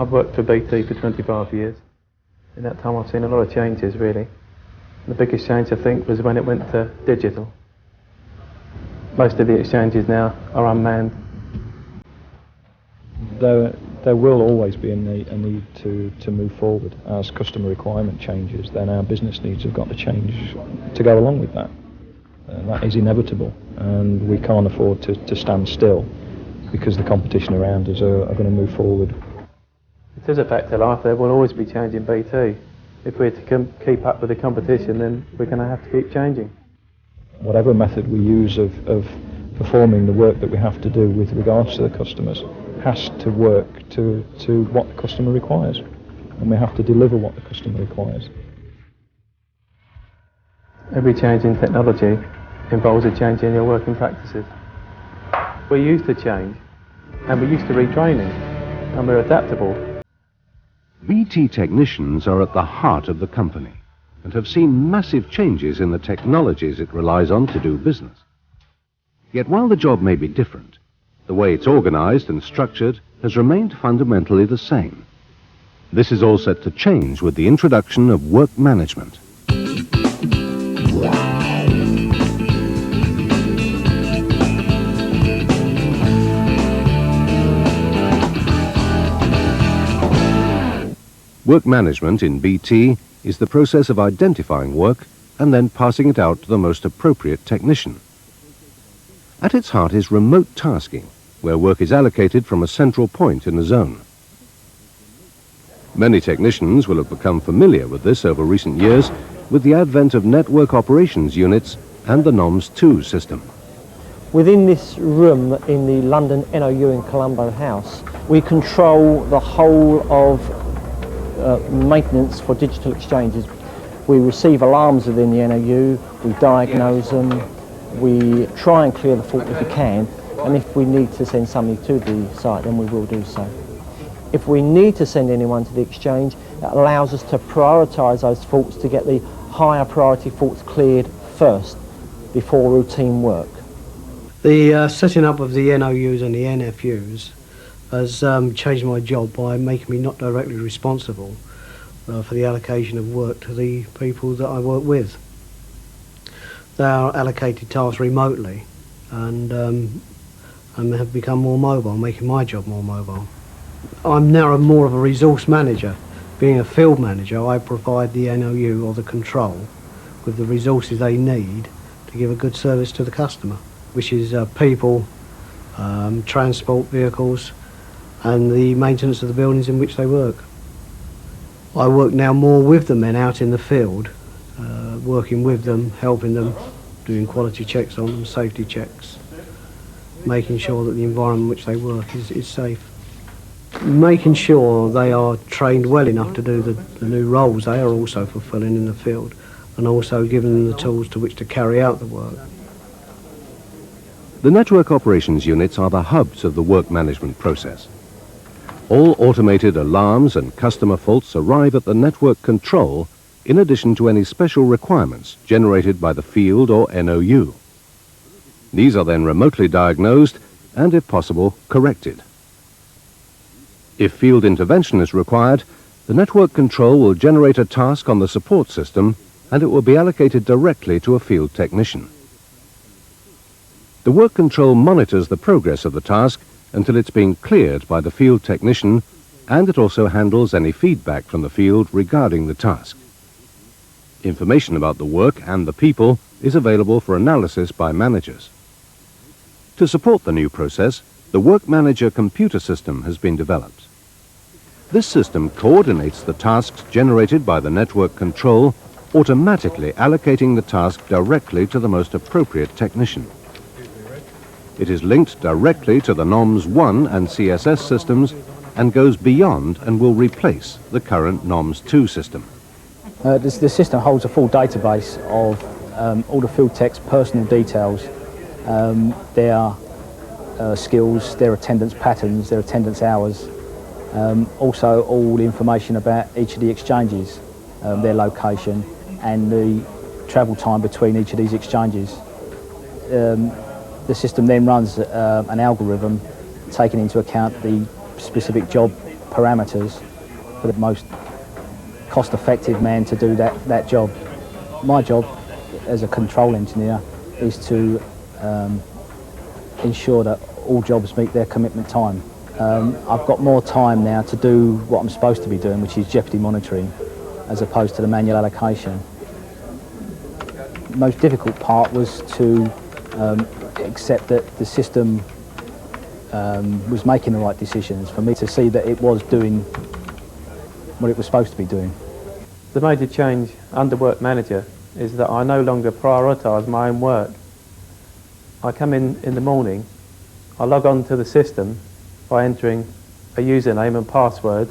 I've worked for BT for 25 years. In that time I've seen a lot of changes, really. The biggest change, I think, was when it went to digital. Most of the exchanges now are unmanned. There will always be a need to move forward. As customer requirement changes, then our business needs have got to change to go along with that. That is inevitable, and we can't afford to stand still because the competition around us are going to move forward. It is a fact of life. There will always be change in BT. If we're to keep up with the competition, then we're going to have to keep changing. Whatever method we use of performing the work that we have to do with regards to the customers has to work to what the customer requires, and we have to deliver what the customer requires. Every change in technology involves a change in your working practices. We're used to change, and we're used to retraining, and we're adaptable. BT technicians are at the heart of the company and have seen massive changes in the technologies it relies on to do business. Yet while the job may be different, the way it's organised and structured has remained fundamentally the same. This is all set to change with the introduction of work management. Work management in BT is the process of identifying work and then passing it out to the most appropriate technician. At its heart is remote tasking, where work is allocated from a central point in a zone. Many technicians will have become familiar with this over recent years with the advent of network operations units and the NOMS2 system. Within this room in the London NOU in Colombo House, we control the whole of maintenance for digital exchanges. We receive alarms within the NOU, we diagnose them, we try and clear the fault if we can, and if we need to send somebody to the site, then we will do so. If we need to send anyone to the exchange, it allows us to prioritise those faults to get the higher priority faults cleared first, before routine work. The setting up of the NOUs and the NFUs has changed my job by making me not directly responsible for the allocation of work to the people that I work with. They are allocated tasks remotely and have become more mobile, making my job more mobile. I'm now more of a resource manager. Being a field manager, I provide the NOU or the control with the resources they need to give a good service to the customer, which is people, transport vehicles, and the maintenance of the buildings in which they work. I work now more with the men out in the field, working with them, helping them, doing quality checks on them, safety checks, making sure that the environment in which they work is safe. Making sure they are trained well enough to do the new roles they are also fulfilling in the field, and also giving them the tools to which to carry out the work. The network operations units are the hubs of the work management process. All automated alarms and customer faults arrive at the network control in addition to any special requirements generated by the field or NOU. These are then remotely diagnosed and, if possible, corrected. If field intervention is required, the network control will generate a task on the support system and it will be allocated directly to a field technician. The work control monitors the progress of the task until it's being cleared by the field technician, and it also handles any feedback from the field regarding the task. Information about the work and the people is available for analysis by managers. To support the new process, the Work Manager computer system has been developed. This system coordinates the tasks generated by the network control, automatically allocating the task directly to the most appropriate technician. It is linked directly to the NOMS1 and CSS systems and goes beyond and will replace the current NOMS2 system. The system holds a full database of all the field tech's personal details, their skills, their attendance patterns, their attendance hours, also all the information about each of the exchanges, their location and the travel time between each of these exchanges. The system then runs an algorithm taking into account the specific job parameters for the most cost-effective man to do that job. My job as a control engineer is to ensure that all jobs meet their commitment time. I've got more time now to do what I'm supposed to be doing, which is jeopardy monitoring, as opposed to the manual allocation. The most difficult part was to accept that the system was making the right decisions, for me to see that it was doing what it was supposed to be doing. The major change under Work Manager is that I no longer prioritise my own work. I come in the morning, I log on to the system by entering a username and password.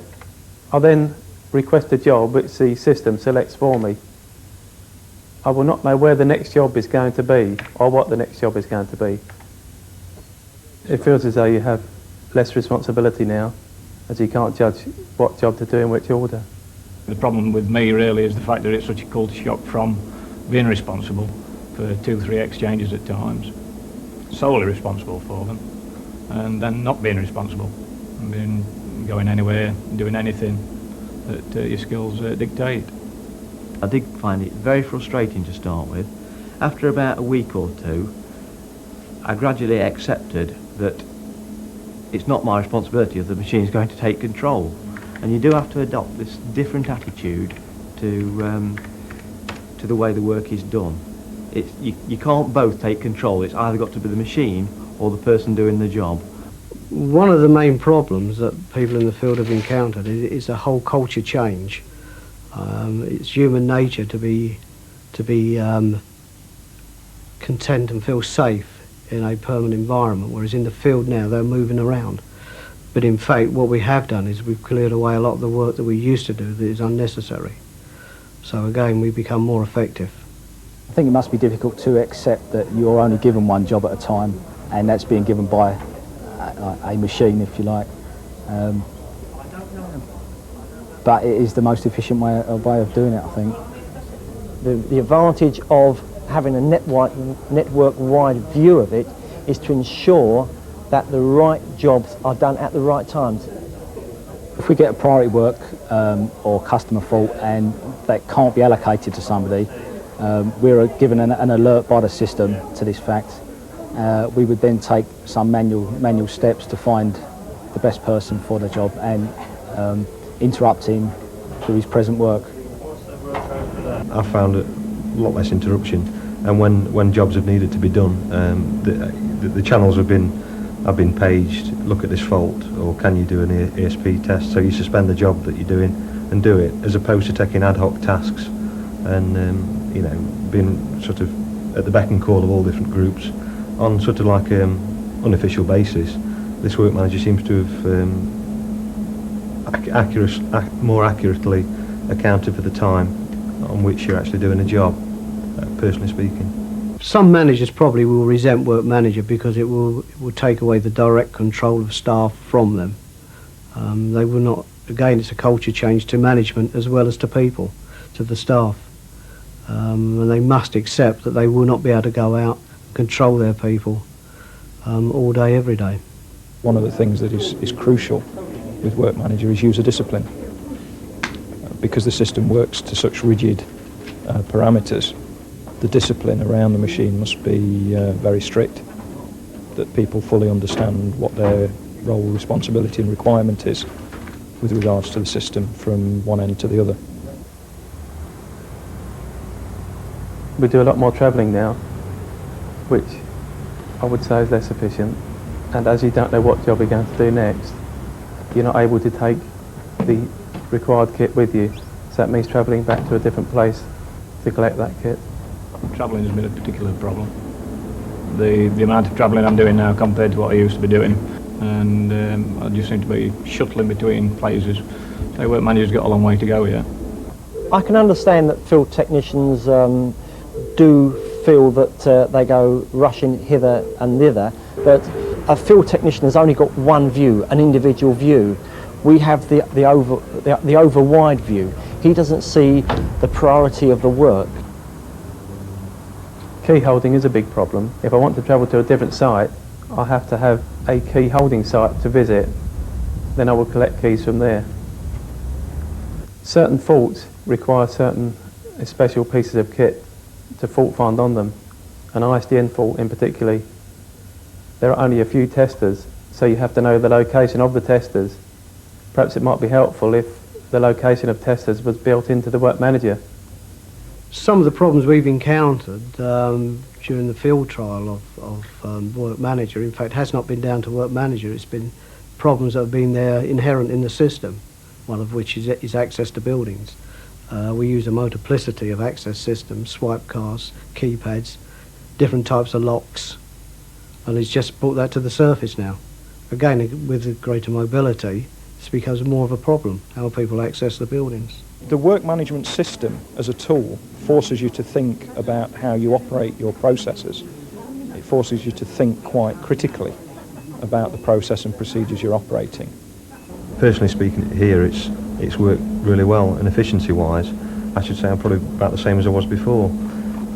I then request a job which the system selects for me. I will not know where the next job is going to be or what the next job is going to be. It feels as though you have less responsibility now, as you can't judge what job to do in which order. The problem with me really is the fact that it's such a culture shock from being responsible for 2-3 exchanges at times, solely responsible for them, and then not being responsible, and going anywhere, doing anything that your skills dictate. I did find it very frustrating to start with. After about a week or two, I gradually accepted that it's not my responsibility if the machine is going to take control. And you do have to adopt this different attitude to the way the work is done. You can't both take control. It's either got to be the machine or the person doing the job. One of the main problems that people in the field have encountered is a whole culture change. It's human nature to be content and feel safe in a permanent environment, whereas in the field now they're moving around. But in fact what we have done is we've cleared away a lot of the work that we used to do that is unnecessary. So again, we become more effective. I think it must be difficult to accept that you're only given one job at a time, and that's being given by a machine, if you like. But it is the most efficient way of doing it, I think. The advantage of having a network-wide view of it is to ensure that the right jobs are done at the right times. If we get a priority work or customer fault and that can't be allocated to somebody, we're given an alert by the system to this fact. We would then take some manual steps to find the best person for the job and interrupt him through his present work. I found a lot less interruption, and when jobs have needed to be done, the channels have been paged. Look at this fault, or can you do an ESP test? So you suspend the job that you're doing and do it, as opposed to taking ad hoc tasks and being sort of at the beck and call of all different groups on sort of like unofficial basis. This work manager seems to have more accurately accounted for the time on which you're actually doing a job, personally speaking. Some managers probably will resent Work Manager because it will take away the direct control of staff from them. They will not, again, it's a culture change to management as well as to people, to the staff. And they must accept that they will not be able to go out and control their people all day, every day. One of the things that is crucial with Work Manager is user discipline. Because the system works to such rigid parameters, the discipline around the machine must be very strict, that people fully understand what their role, responsibility and requirement is with regards to the system from one end to the other. We do a lot more travelling now, which I would say is less efficient, and as you don't know what job you're going to do next, you're not able to take the required kit with you, so that means travelling back to a different place to collect that kit. Travelling has been a particular problem. The amount of travelling I'm doing now compared to what I used to be doing, and I just seem to be shuttling between places. So Work Manager's got a long way to go here. I can understand that field technicians do feel that they go rushing hither and thither, but a field technician has only got one view, an individual view. We have the over wide view. He doesn't see the priority of the work. Key holding is a big problem. If I want to travel to a different site, I have to have a key holding site to visit. then I will collect keys from there. Certain faults require certain special pieces of kit to fault find on them. An ISDN fault in particular, there are only a few testers, so you have to know the location of the testers. Perhaps it might be helpful if the location of testers was built into the work manager. Some of the problems we've encountered during the field trial of work manager, in fact, has not been down to work manager. It's been problems that have been there inherent in the system, one of which is access to buildings. We use a multiplicity of access systems, swipe cards, keypads, different types of locks, and it's just brought that to the surface now. Again, with the greater mobility, this becomes more of a problem, how people access the buildings. The work management system as a tool forces you to think about how you operate your processes. It forces you to think quite critically about the process and procedures you're operating. Personally speaking, here it's worked really well, and efficiency-wise, I should say I'm probably about the same as I was before.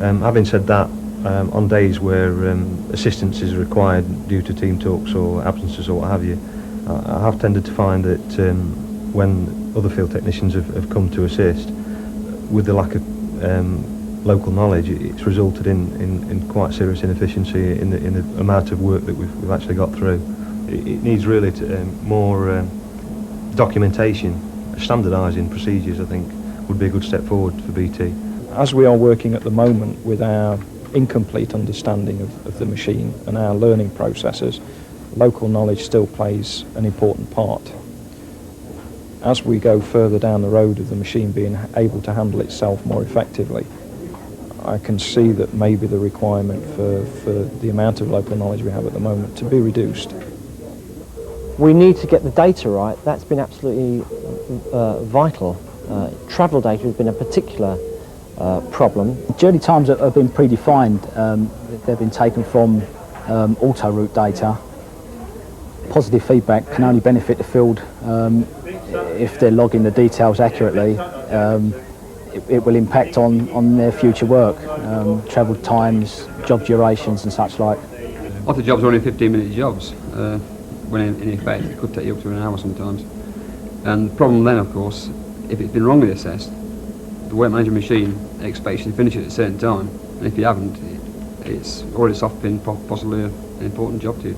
Having said that, on days where assistance is required due to team talks or absences or what have you, I have tended to find that when other field technicians have come to assist, with the lack of local knowledge, it's resulted in quite serious inefficiency in the amount of work that we've actually got through. It needs really more documentation, standardising procedures, I think, would be a good step forward for BT. As we are working at the moment with our incomplete understanding of the machine and our learning processes, local knowledge still plays an important part. As we go further down the road of the machine being able to handle itself more effectively, I can see that maybe the requirement for the amount of local knowledge we have at the moment to be reduced. We need to get the data right. That's been absolutely vital. Travel data has been a particular problem. Journey times have been predefined. They've been taken from auto route data. Positive feedback can only benefit the field if they're logging the details accurately. It will impact on their future work, travel times, job durations and such like. Lots of jobs are only 15-minute jobs, when in effect it could take you up to an hour sometimes. And the problem then, of course, if it's been wrongly assessed, the work management machine expects you to finish it at a certain time, and if you haven't, it's already soft-pinned possibly an important job to you.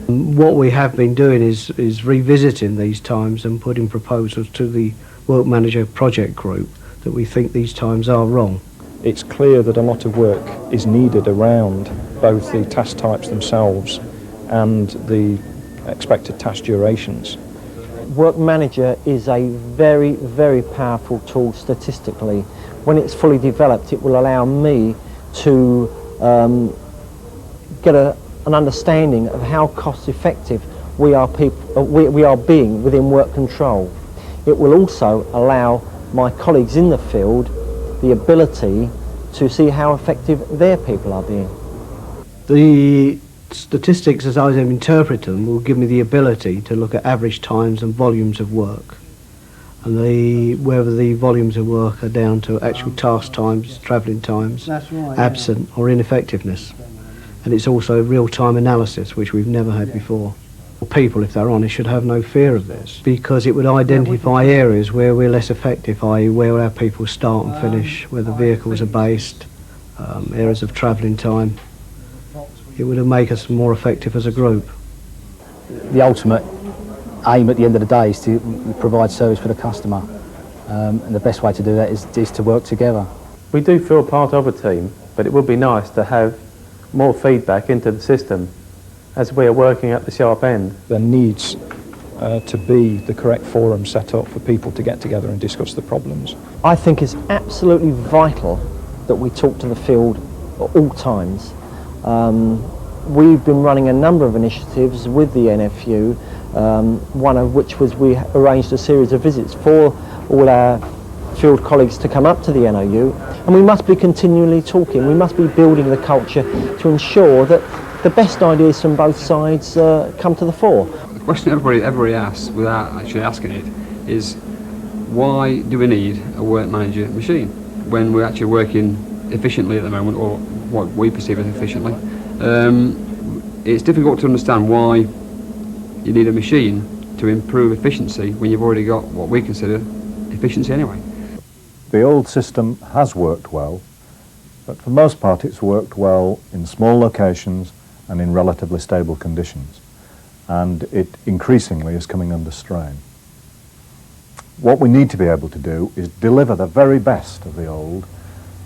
What we have been doing is revisiting these times and putting proposals to the work manager project group that we think these times are wrong. It's clear that a lot of work is needed around both the task types themselves and the expected task durations. Work Manager is a very, very powerful tool statistically. When it's fully developed, it will allow me to get an understanding of how cost effective we are being within work control. It will also allow my colleagues in the field the ability to see how effective their people are being. The statistics as I interpret them will give me the ability to look at average times and volumes of work, and whether the volumes of work are down to actual task times, travelling times, absent or ineffectiveness. And it's also real-time analysis, which we've never had before. People, if they're honest, should have no fear of this, because it would identify areas where we're less effective, i.e. where our people start and finish, where the vehicles are based, areas of travelling time. It would make us more effective as a group. The ultimate aim at the end of the day is to provide service for the customer, and the best way to do that is to work together. We do feel part of a team, but it would be nice to have more feedback into the system as we are working at the sharp end. There needs to be the correct forum set up for people to get together and discuss the problems. I think it's absolutely vital that we talk to the field at all times. We've been running a number of initiatives with the NFU, one of which was we arranged a series of visits for all our field colleagues to come up to the NOU, and we must be continually talking. We must be building the culture to ensure that the best ideas from both sides come to the fore. The question everybody asks, without actually asking it, is why do we need a work manager machine when we're actually working efficiently at the moment, or what we perceive as efficiently? It's difficult to understand why you need a machine to improve efficiency when you've already got what we consider efficiency anyway. The old system has worked well, but for the most part it's worked well in small locations and in relatively stable conditions, and it increasingly is coming under strain. What we need to be able to do is deliver the very best of the old,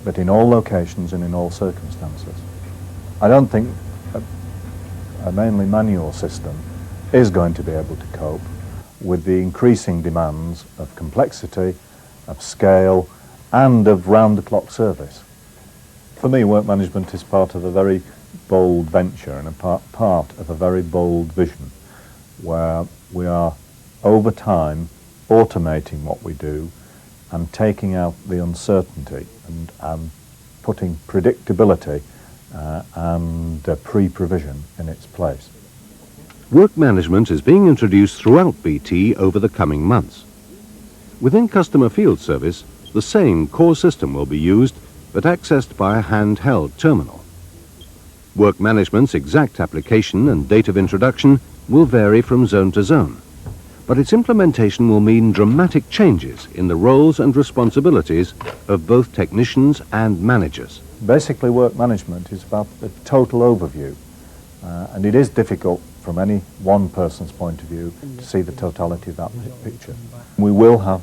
but in all locations and in all circumstances. I don't think a mainly manual system is going to be able to cope with the increasing demands of complexity, of scale, and of round-the-clock service. For me, work management is part of a very bold venture and a part of a very bold vision, where we are, over time, automating what we do and taking out the uncertainty and putting predictability and pre-provision in its place. Work management is being introduced throughout BT over the coming months. Within customer field service, the same core system will be used, but accessed by a handheld terminal. Work management's exact application and date of introduction will vary from zone to zone, but its implementation will mean dramatic changes in the roles and responsibilities of both technicians and managers. Basically, work management is about the total overview, and it is difficult from any one person's point of view to see the totality of that picture. We will have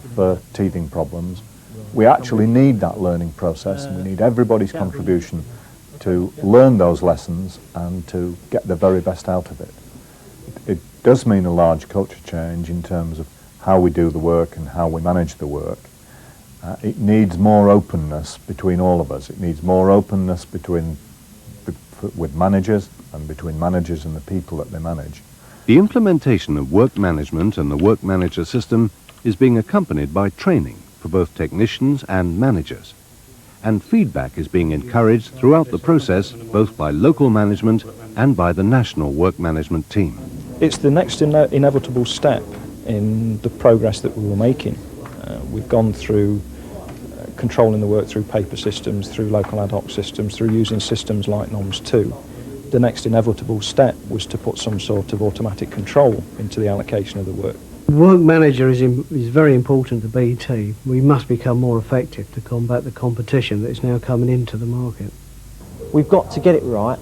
teething problems. We actually need that learning process, and we need everybody's contribution to learn those lessons and to get the very best out of it. It does mean a large culture change in terms of how we do the work and how we manage the work. It needs more openness between all of us. It needs more openness with managers and between managers and the people that they manage. The implementation of work management and the work manager system is being accompanied by training for both technicians and managers. And feedback is being encouraged throughout the process, both by local management and by the national work management team. It's the next inevitable step in the progress that we were making. We've gone through controlling the work through paper systems, through local ad hoc systems, through using systems like NOMS 2. The next inevitable step was to put some sort of automatic control into the allocation of the work. Work manager is very important to BT. We must become more effective to combat the competition that is now coming into the market. We've got to get it right.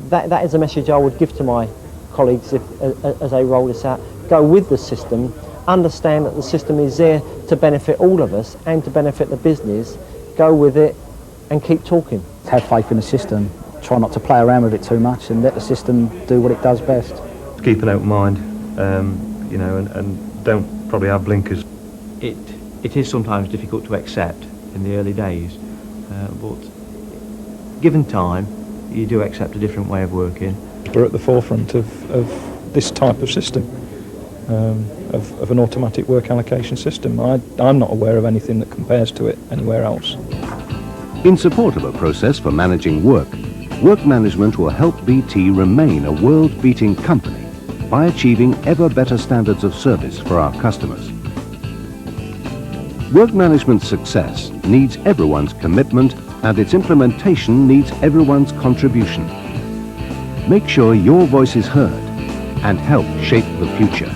That is a message I would give to my colleagues as they roll this out. Go with the system, understand that the system is there to benefit all of us and to benefit the business. Go with it and keep talking. Have faith in the system, try not to play around with it too much and let the system do what it does best. Keep an open mind, you know, and don't probably have blinkers. It is sometimes difficult to accept in the early days, but given time, you do accept a different way of working. We're at the forefront of this type of system, of an automatic work allocation system. I'm not aware of anything that compares to it anywhere else. In support of a process for managing work, work management will help BT remain a world-beating company by achieving ever better standards of service for our customers. Work management's success needs everyone's commitment, and its implementation needs everyone's contribution. Make sure your voice is heard and help shape the future.